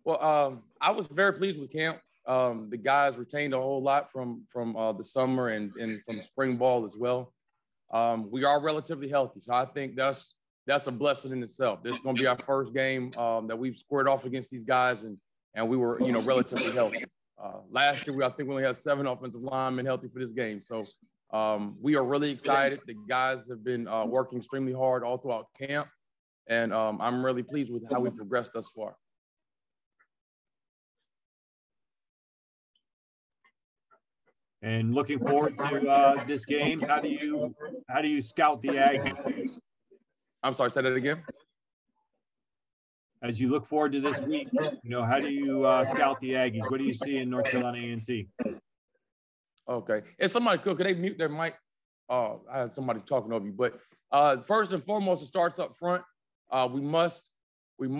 Well, I was very pleased with camp. The guys retained a whole lot from the summer and from spring ball as well. We are relatively healthy, so I think that's a blessing in itself. This is going to be our first game that we've squared off against these guys, and we were relatively healthy. Last year, I think we only had 7 offensive linemen healthy for this game, so we are really excited. The guys have been working extremely hard all throughout camp, and I'm really pleased with how we progressed thus far. And looking forward to this game, how do you scout the Aggies? I'm sorry, say that again. As you look forward to this week, how do you scout the Aggies? What do you see in North Carolina A&T? Okay, and somebody could they mute their mic? I had somebody talking over you, but first and foremost, it starts up front. We must win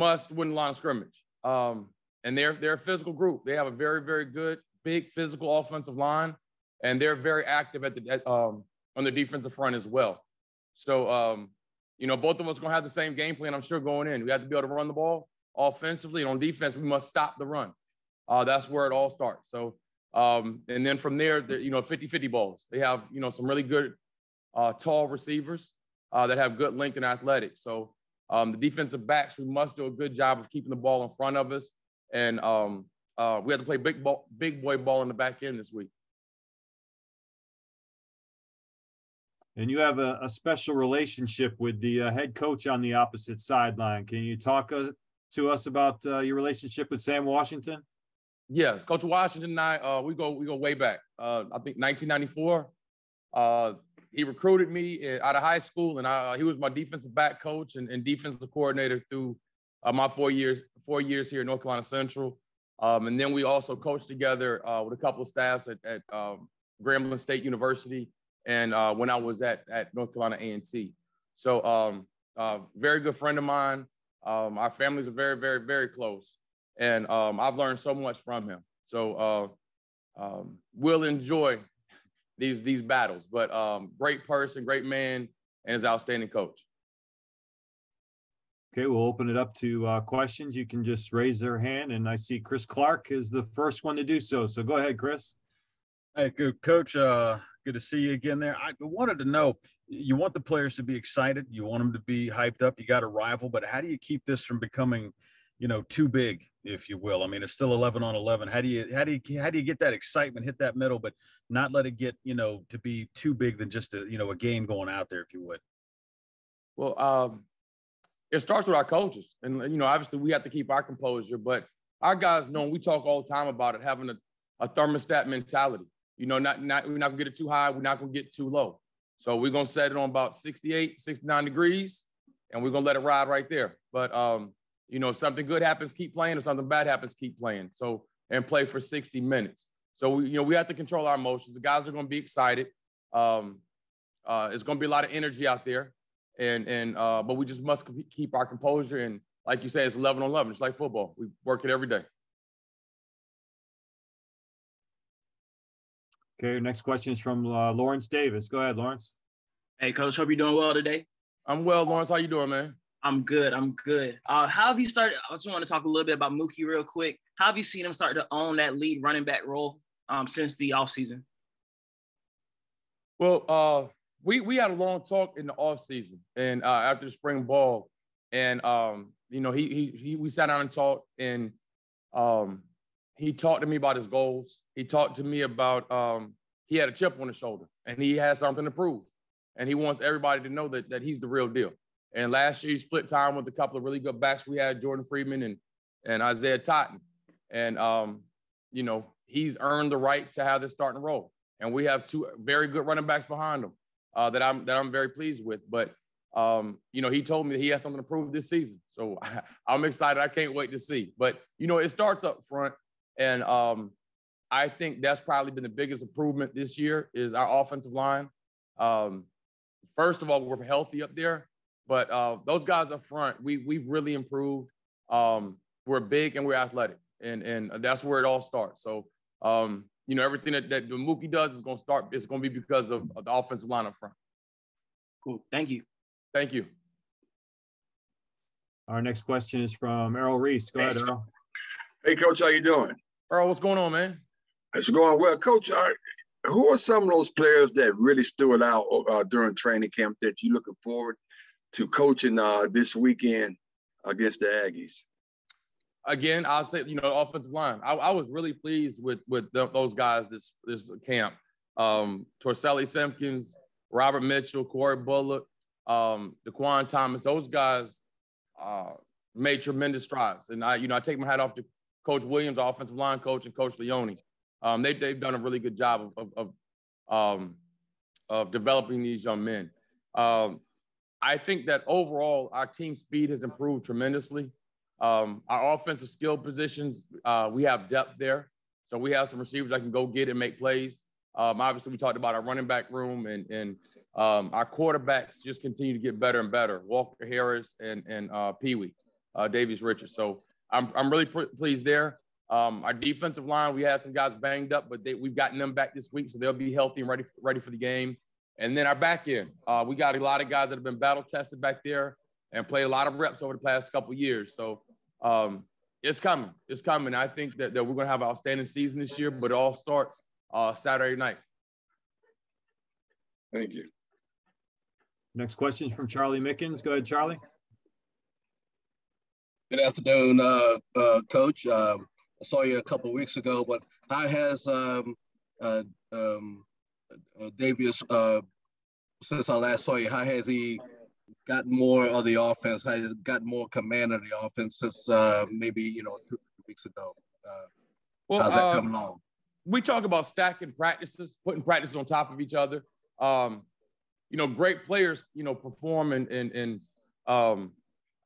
the line of scrimmage. And they're a physical group. They have a very, very good, big physical offensive line. And they're very active on the defensive front as well. So, both of us are going to have the same game plan, I'm sure, going in. We have to be able to run the ball offensively. And on defense, we must stop the run. That's where it all starts. So, and then from there, 50-50 balls. They have, some really good tall receivers that have good length and athletics. So the defensive backs, we must do a good job of keeping the ball in front of us. And we have to play big boy ball in the back end this week. And you have a special relationship with the head coach on the opposite sideline. Can you talk to us about your relationship with Sam Washington? Yes, Coach Washington and I, we go way back. I think 1994. He recruited me out of high school, and he was my defensive back coach and defensive coordinator through my 4 years here at North Carolina Central. And then we also coached together with a couple of staffs at Grambling State University. And when I was at North Carolina A&T. So very good friend of mine. Our families are very, very, very close. And I've learned so much from him. So we'll enjoy these battles. But great person, great man, and is outstanding coach. Okay, we'll open it up to questions. You can just raise their hand. And I see Chris Clark is the first one to do so. So go ahead, Chris. Hey, good coach. Good to see you again there. I wanted to know, you want the players to be excited. You want them to be hyped up. You got a rival, but how do you keep this from becoming, too big, if you will? I mean, it's still 11 on 11. How do you get that excitement, hit that middle, but not let it get, to be too big than just a game going out there, if you would? Well, it starts with our coaches. And, obviously we have to keep our composure, but our guys know, we talk all the time about it, having a thermostat mentality. We're not going to get it too high. We're not going to get too low. So we're going to set it on about 68, 69 degrees, and we're going to let it ride right there. But, if something good happens, keep playing. If something bad happens, keep playing. So, and play for 60 minutes. So, we have to control our emotions. The guys are going to be excited. It's going to be a lot of energy out there. But we just must keep our composure. And like you say, it's 11 on 11. It's like football. We work it every day. Okay, next question is from Lawrence Davis. Go ahead, Lawrence. Hey, Coach. Hope you're doing well today. I'm well, Lawrence. How you doing, man? I'm good. How have you started? I just want to talk a little bit about Mookie real quick. How have you seen him start to own that lead running back role since the offseason? Well, we had a long talk in the offseason and after the spring ball. And, we sat down and talked, and he talked to me about his goals. He talked to me about he had a chip on his shoulder, and he has something to prove. And he wants everybody to know that he's the real deal. And last year, he split time with a couple of really good backs. We had Jordan Freeman and Isaiah Totten. And, he's earned the right to have this starting role. And we have 2 very good running backs behind him that I'm very pleased with. But, he told me that he has something to prove this season. So I'm excited. I can't wait to see. But, it starts up front. And I think that's probably been the biggest improvement this year is our offensive line. First of all, we're healthy up there, but those guys up front, we've really improved. We're big and we're athletic, and that's where it all starts. So, everything that the Mookie does is going to start. It's going to be because of the offensive line up front. Cool. Thank you. Thank you. Our next question is from Errol Reese. Go ahead, Errol. Hey, Coach, how you doing? Earl, what's going on, man? It's going well. Coach, who are some of those players that really stood out during training camp that you're looking forward to coaching this weekend against the Aggies? Again, I'll say, offensive line. I was really pleased with those guys this camp. Torselli Simpkins, Robert Mitchell, Corey Bullock, DeQuan Thomas. Those guys made tremendous strides. And I take my hat off to Coach Williams, our offensive line coach, and Coach Leone. They've done a really good job of developing these young men. I think that overall our team speed has improved tremendously. Our offensive skill positions, we have depth there. So we have some receivers that can go get and make plays. Obviously, we talked about our running back room and our quarterbacks just continue to get better and better. Walker Harris and Pee Wee, Davies Richards. So I'm really pleased there. Our defensive line, we had some guys banged up, but we've gotten them back this week, so they'll be healthy and ready for the game. And then our back end, we got a lot of guys that have been battle tested back there and played a lot of reps over the past couple of years. So it's coming. It's coming. I think that we're going to have an outstanding season this year, but it all starts Saturday night. Thank you. Next question is from Charlie Mickens. Go ahead, Charlie. Good afternoon, Coach. I saw you a couple of weeks ago, but how has Davies, since I last saw you, how has he gotten more of the offense? How has he gotten more command of the offense since maybe 2 weeks ago? How's that coming along? We talk about stacking practices, putting practices on top of each other. Great players, perform and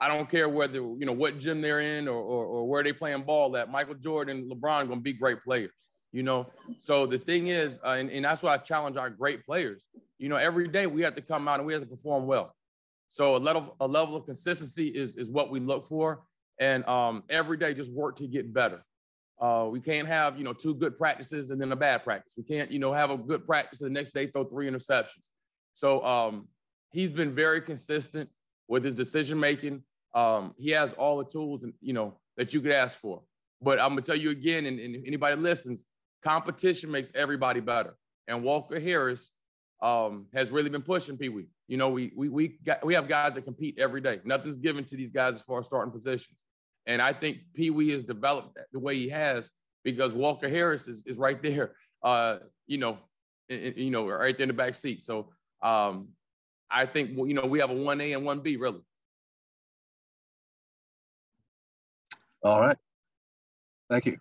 I don't care whether, what gym they're in or where they playing ball at. Michael Jordan and LeBron are going to be great players, So the thing is, and that's why I challenge our great players, every day we have to come out and we have to perform well. So a level of consistency is what we look for. And every day just work to get better. We can't have, 2 good practices and then a bad practice. We can't, have a good practice and the next day throw 3 interceptions. So he's been very consistent with his decision-making. He has all the tools, that you could ask for. But I'm going to tell you again, and anybody listens, competition makes everybody better. And Walker Harris has really been pushing Pee Wee. We have guys that compete every day. Nothing's given to these guys as far as starting positions. And I think Pee Wee has developed the way he has because Walker Harris is right there, right there in the back seat. So I think, we have a 1A and 1B, really. All right. Thank you.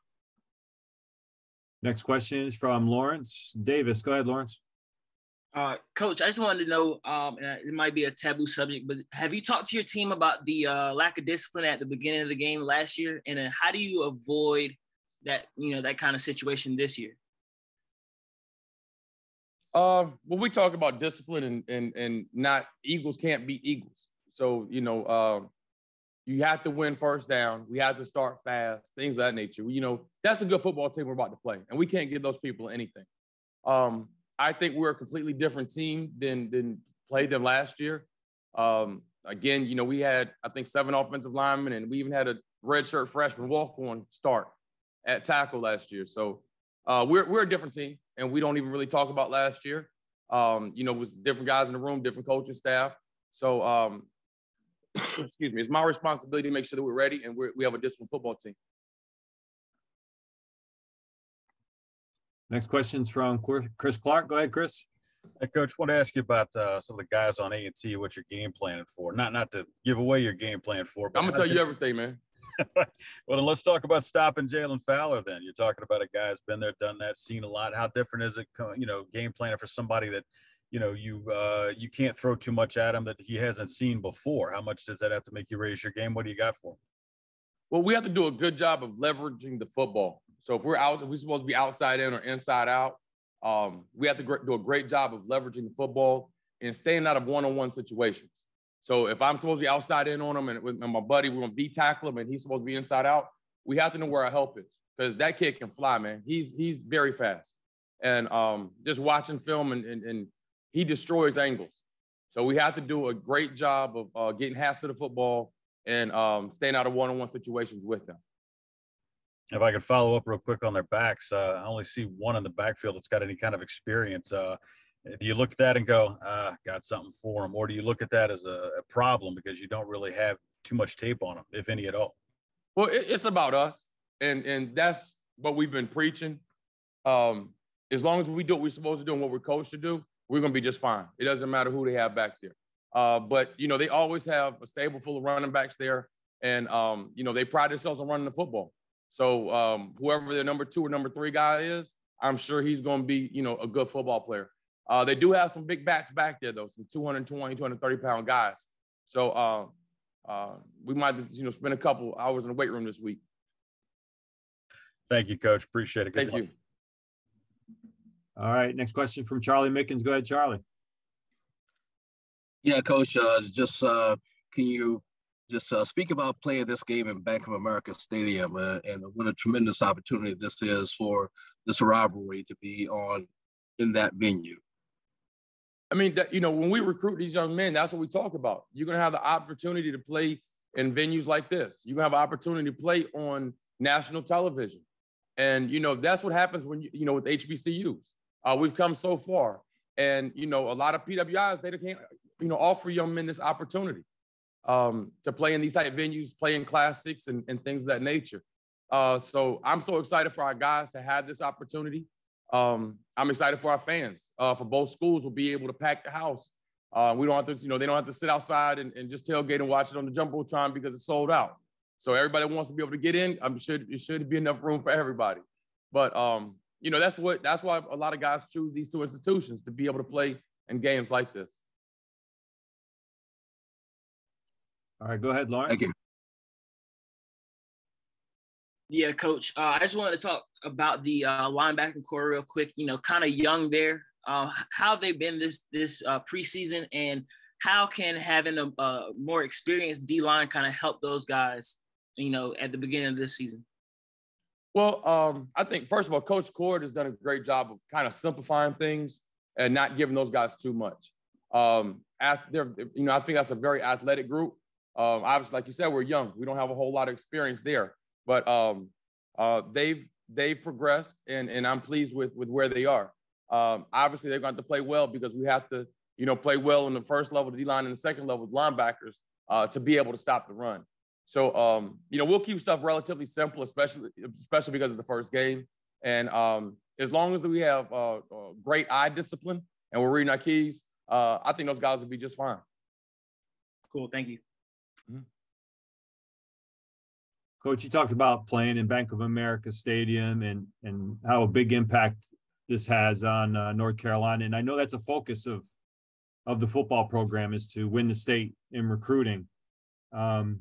Next question is from Lawrence Davis. Go ahead, Lawrence. Coach, I just wanted to know, it might be a taboo subject, but have you talked to your team about the lack of discipline at the beginning of the game last year? And then how do you avoid that, that kind of situation this year? Well, we talk about discipline and not Eagles can't beat Eagles. So, you have to win first down. We have to start fast, things of that nature. That's a good football team we're about to play, and we can't give those people anything. I think we're a completely different team than played them last year. Again, we had, I think, 7 offensive linemen, and we even had a redshirt freshman walk-on start at tackle last year. So we're a different team, and we don't even really talk about last year. It was different guys in the room, different coaching staff. So, excuse me, it's my responsibility to make sure that we're ready and we have a disciplined football team. Next question's from Chris Clark. Go ahead, Chris. Hey, Coach, I want to ask you about some of the guys on A&T, what you're game planning for. Not to give away your game plan for. But I'm going to tell you everything, man. Well, then let's talk about stopping Jalen Fowler then. You're talking about a guy who's been there, done that, seen a lot. How different is it, game planning for somebody that, you can't throw too much at him that he hasn't seen before? How much does that have to make you raise your game? What do you got for him? Well, we have to do a good job of leveraging the football. So if we're supposed to be outside in or inside out, we have to do a great job of leveraging the football and staying out of one-on-one situations. So if I'm supposed to be outside in on him and with my buddy, we're going to V-tackle him and he's supposed to be inside out, we have to know where our help is because that kid can fly, man. He's very fast. And just watching film and he destroys angles. So we have to do a great job of getting hands to the football and staying out of one-on-one situations with him. If I could follow up real quick on their backs, I only see one in the backfield that's got any kind of experience. Do you look at that and go, got something for him? Or do you look at that as a problem because you don't really have too much tape on him, if any at all? Well, it's about us, and that's what we've been preaching. As long as we do what we're supposed to do and what we're coached to do, we're going to be just fine. It doesn't matter who they have back there. But, you know, they always have a stable full of running backs there, and, you know, they pride themselves on running the football. So whoever their number 2 or number 3 guy is, I'm sure he's going to be, you know, a good football player. They do have some big backs back there, though, some 220, 230-pound guys. So we might, you know, spend a couple hours in the weight room this week. Thank you, Coach. Appreciate it. Thank you. All right. Next question from Charlie Mickens. Go ahead, Charlie. Yeah, Coach, can you just speak about playing this game in Bank of America Stadium and what a tremendous opportunity this is for this rivalry to be on in that venue? I mean, you know, when we recruit these young men, that's what we talk about. You're going to have the opportunity to play in venues like this. You're going to have an opportunity to play on national television. And, you know, that's what happens when, you know, with HBCUs. We've come so far. And, you know, a lot of PWIs, they can't, you know, offer young men this opportunity to play in these type of venues, play in Class 6 and things of that nature. So I'm so excited for our guys to have this opportunity. I'm excited for our fans, for both schools will be able to pack the house. We don't have to, you know, they don't have to sit outside and just tailgate and watch it on the Jumbotron because it's sold out. So everybody wants to be able to get in. I'm sure it should be enough room for everybody. But, you know, that's why a lot of guys choose these 2 institutions, to be able to play in games like this. All right, go ahead, Lawrence. Thank you. Yeah, Coach. I just wanted to talk about the linebacking core real quick. You know, kind of young there. How they've been this preseason, and how can having a more experienced D-line kind of help those guys, you know, at the beginning of this season? Well, I think, first of all, Coach Cord has done a great job of kind of simplifying things and not giving those guys too much. You know, I think that's a very athletic group. Obviously, like you said, we're young. We don't have a whole lot of experience there. But they've progressed, and I'm pleased with where they are. Obviously, they're going to have to play well because we have to, you know, play well in the first level, the D-line, and the second level, the linebackers, to be able to stop the run. So, you know, we'll keep stuff relatively simple, especially because it's the first game. And as long as we have great eye discipline and we're reading our keys, I think those guys will be just fine. Cool. Thank you. Mm-hmm. Coach, you talked about playing in Bank of America Stadium and how a big impact this has on North Carolina. And I know that's a focus of the football program, is to win the state in recruiting. Out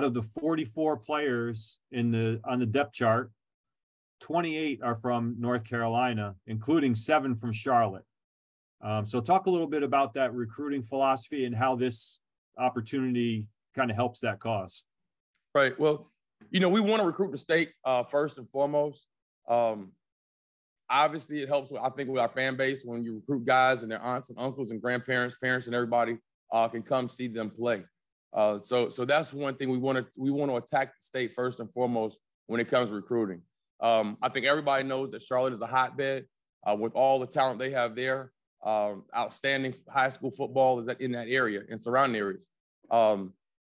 of the 44 players on the depth chart, 28 are from North Carolina, including 7 from Charlotte. So talk a little bit about that recruiting philosophy and how this opportunity kind of helps that cause. Right. Well, you know, we want to recruit the state first and foremost. Obviously, it helps, I think, with our fan base when you recruit guys and their aunts and uncles and grandparents, parents, and everybody can come see them play. So that's one thing we want to attack the state first and foremost when it comes to recruiting. I think everybody knows that Charlotte is a hotbed with all the talent they have there. Outstanding high school football is in that area and surrounding areas.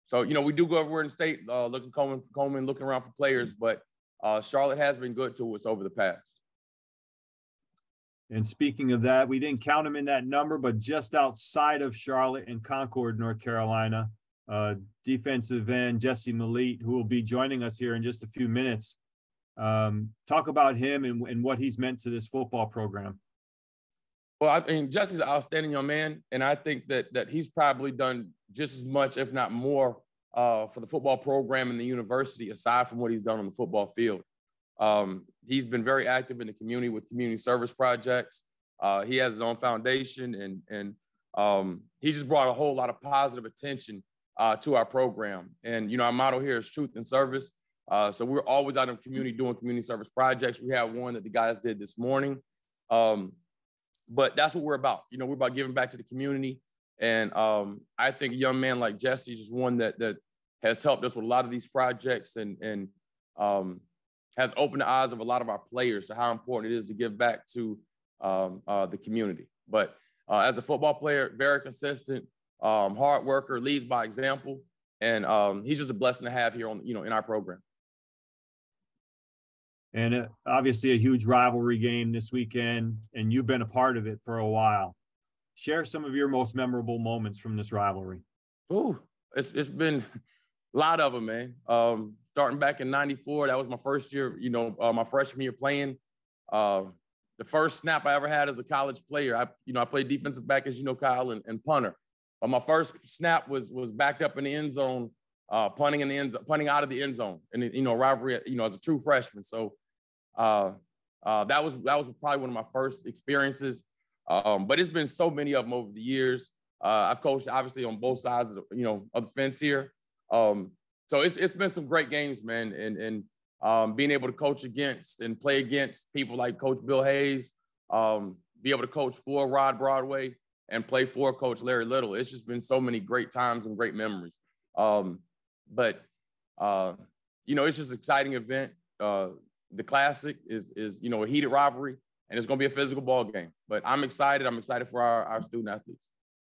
So, you know, we do go everywhere in the state looking around for players, but Charlotte has been good to us over the past. And speaking of that, we didn't count them in that number, but just outside of Charlotte and Concord, North Carolina, defensive end Jesse Malit, who will be joining us here in just a few minutes. Talk about him and what he's meant to this football program. Well, I mean, Jesse's an outstanding young man, and I think that he's probably done just as much, if not more, for the football program and the university, aside from what he's done on the football field. He's been very active in the community with community service projects. He has his own foundation, and he just brought a whole lot of positive attention to our program. And, you know, our motto here is truth and service. So we're always out in the community doing community service projects. We have one that the guys did this morning. But that's what we're about. You know, we're about giving back to the community. And I think a young man like Jesse is just one that has helped us with a lot of these projects and has opened the eyes of a lot of our players to how important it is to give back to the community. But as a football player, very consistent, hard worker, leads by example, and he's just a blessing to have here on, in our program. And obviously a huge rivalry game this weekend, and you've been a part of it for a while. Share some of your most memorable moments from this rivalry. Ooh, it's been a lot of them, man. Starting back in '94, that was my first year, my freshman year playing. The first snap I ever had as a college player, I played defensive back, as you know, Kyle, and punter. But my first snap was backed up in the end zone, punting out of the end zone, and rivalry, as a true freshman. So that was probably one of my first experiences. But it's been so many of them over the years. I've coached obviously on both sides of the fence here. So it's been some great games, man, and being able to coach against and play against people like Coach Bill Hayes, be able to coach for Rod Broadway and play for Coach Larry Little. It's just been so many great times and great memories. But it's just an exciting event. The Classic is a heated rivalry, and it's going to be a physical ball game. But I'm excited. I'm excited for our student athletes.